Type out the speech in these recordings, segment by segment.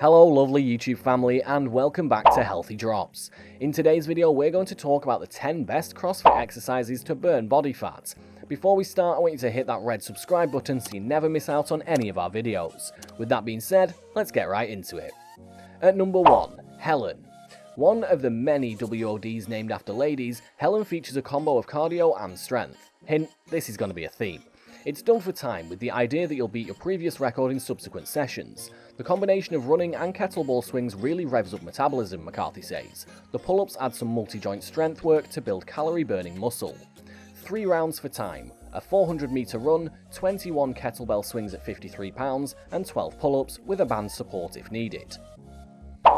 Hello lovely YouTube family and welcome back to Healthy Drops. In today's video we're going to talk about the 10 best CrossFit exercises to burn body fat. Before we start I want you to hit that red subscribe button so you never miss out on any of our videos. With that being said, let's get right into it. At number 1, Helen. One of the many WODs named after ladies, Helen features a combo of cardio and strength. Hint, this is going to be a theme. It's done for time with the idea that you'll beat your previous record in subsequent sessions. The combination of running and kettlebell swings really revs up metabolism, McCarthy says. The pull-ups add some multi-joint strength work to build calorie-burning muscle. 3 rounds for time, a 400-meter run, 21 kettlebell swings at 53 pounds, and 12 pull-ups with a band support if needed.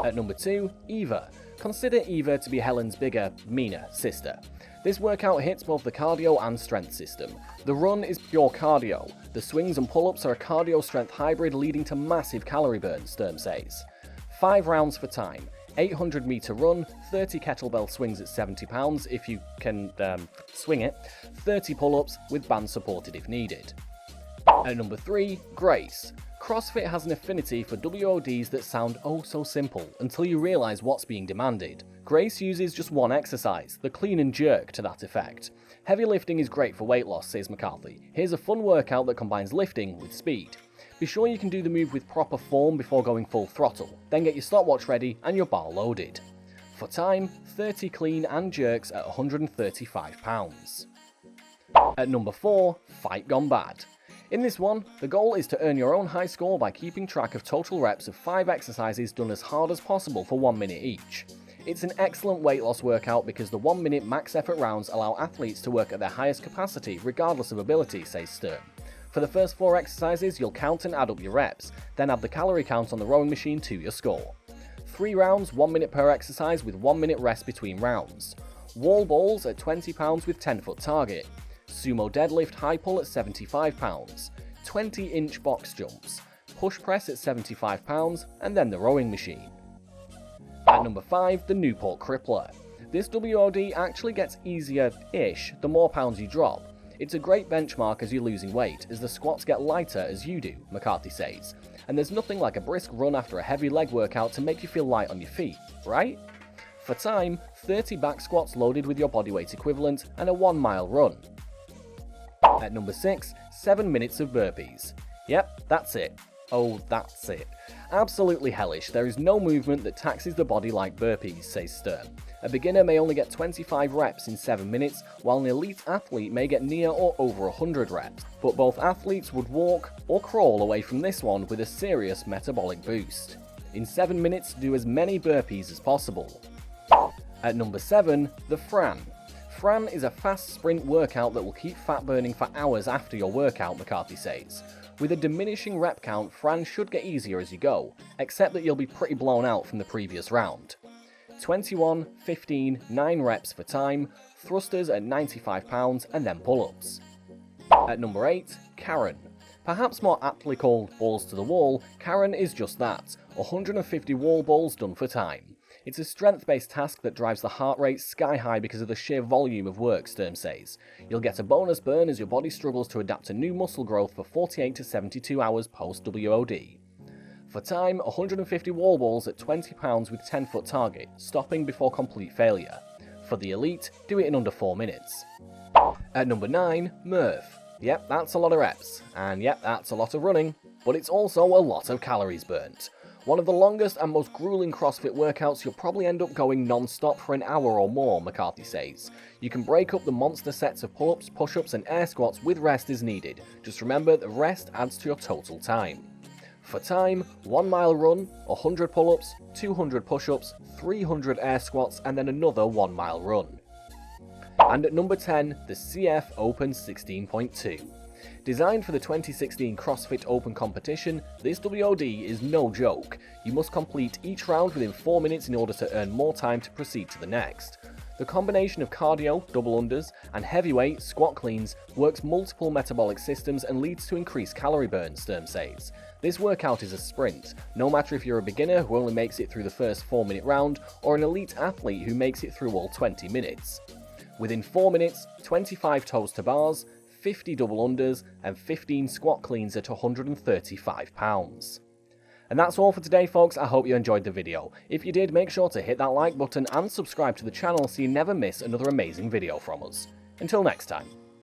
At number 2, Eva. Consider Eva to be Helen's bigger, meaner sister. This workout hits both the cardio and strength system. The run is pure cardio. The swings and pull-ups are a cardio-strength hybrid leading to massive calorie burn, Sturm says. 5 rounds for time. 800-meter run, 30 kettlebell swings at 70 pounds if you can swing it, 30 pull-ups with band supported if needed. At number 3, Grace. CrossFit has an affinity for WODs that sound oh so simple until you realise what's being demanded. Grace uses just one exercise, the clean and jerk, to that effect. Heavy lifting is great for weight loss, says McCarthy. Here's a fun workout that combines lifting with speed. Be sure you can do the move with proper form before going full throttle, then get your stopwatch ready and your bar loaded. For time, 30 clean and jerks at 135 pounds. At number 4, Fight Gone Bad. In this one, the goal is to earn your own high score by keeping track of total reps of 5 exercises done as hard as possible for 1 minute each. It's an excellent weight loss workout because the 1 minute max effort rounds allow athletes to work at their highest capacity regardless of ability, says Sturm. For the first 4 exercises you'll count and add up your reps, then add the calorie count on the rowing machine to your score. 3 rounds, 1 minute per exercise with 1 minute rest between rounds. Wall balls at 20 pounds with 10-foot target. Sumo deadlift high pull at 75 pounds, 20-inch box jumps, push press at 75 pounds, and then the rowing machine. At number 5, the Newport Crippler. This WOD actually gets easier-ish the more pounds you drop. It's a great benchmark as you're losing weight, as the squats get lighter as you do, McCarthy says. And there's nothing like a brisk run after a heavy leg workout to make you feel light on your feet, right? For time, 30 back squats loaded with your bodyweight equivalent and a 1-mile run. At number 6, 7 minutes of burpees. Yep, that's it. Oh, that's it. Absolutely hellish. There is no movement that taxes the body like burpees, says Sturm. A beginner may only get 25 reps in 7 minutes, while an elite athlete may get near or over 100 reps. But both athletes would walk or crawl away from this one with a serious metabolic boost. In 7 minutes, do as many burpees as possible. At number 7, the Fran. Fran is a fast sprint workout that will keep fat burning for hours after your workout, McCarthy says. With a diminishing rep count, Fran should get easier as you go, except that you'll be pretty blown out from the previous round. 21, 15, 9 reps for time, thrusters at 95 pounds, and then pull-ups. At number 8, Karen. Perhaps more aptly called balls to the wall, Karen is just that, 150 wall balls done for time. It's a strength-based task that drives the heart rate sky high because of the sheer volume of work, Sturm says. You'll get a bonus burn as your body struggles to adapt to new muscle growth for 48 to 72 hours post-WOD. For time, 150 wall balls at 20 pounds with 10-foot target, stopping before complete failure. For the elite, do it in under 4 minutes. At number 9, Murph. Yep, that's a lot of reps, and yep, that's a lot of running, but it's also a lot of calories burnt. One of the longest and most grueling CrossFit workouts, you'll probably end up going non-stop for an hour or more, McCarthy says. You can break up the monster sets of pull-ups, push-ups and air squats with rest as needed. Just remember that rest adds to your total time. For time, 1-mile run, 100 pull-ups, 200 push-ups, 300 air squats and then another 1-mile run. And at number 10, the CF Open 16.2. Designed for the 2016 CrossFit Open competition, this WOD is no joke. You must complete each round within 4 minutes in order to earn more time to proceed to the next. The combination of cardio, double unders, and heavyweight, squat cleans works multiple metabolic systems and leads to increased calorie burn, Sturm says. This workout is a sprint, no matter if you're a beginner who only makes it through the first 4-minute round, or an elite athlete who makes it through all 20 minutes. Within 4 minutes, 25 toes to bars, 50 double unders, and 15 squat cleans at 135 pounds. And that's all for today, folks. I hope you enjoyed the video. If you did, make sure to hit that like button and subscribe to the channel so you never miss another amazing video from us. Until next time.